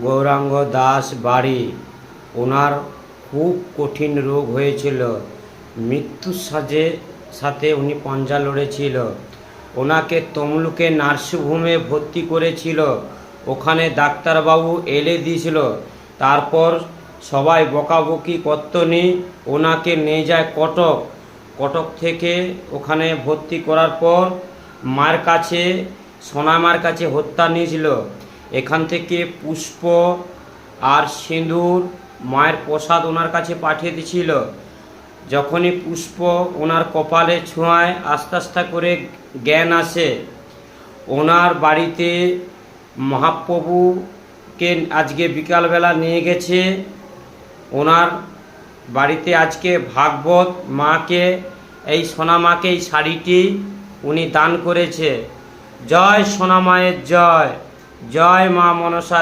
গৌরাঙ্গ দাস বাড়ি। ওনার খুব কঠিন রোগ হয়েছিল, মৃত্যুর সাথে উনি পাঞ্জা লড়েছিল। ওনাকে তমলুকে নার্সিংহোমে ভর্তি করেছিল, ওখানে ডাক্তারবাবু এলে দিয়েছিল। তারপর সবাই বকাবকি করতনি, ওনাকে নিয়ে যায় কটক। কটক থেকে ওখানে ভর্তি করার পর মার কাছে, সোনামার কাছে হত্যা নিয়েছিল। এখান থেকে পুষ্প আর সিঁদুর, মায়ের প্রসাদ ওনার কাছে পাঠিয়ে দিয়েছিল। যখনই পুষ্প ওনার কপালে ছোঁয়ায় আস্তে আস্তে করে জ্ঞান আসে। ওনার বাড়িতে মহাপ্রভুকে আজকে বিকালবেলা নিয়ে গেছে। ওনার বাড়িতে আজকে ভাগবত মাকে, এই সোনামাকে এই শাড়িটি উনি দান করেছে। জয় সোনামায়ের জয়, জয় মা মনসা।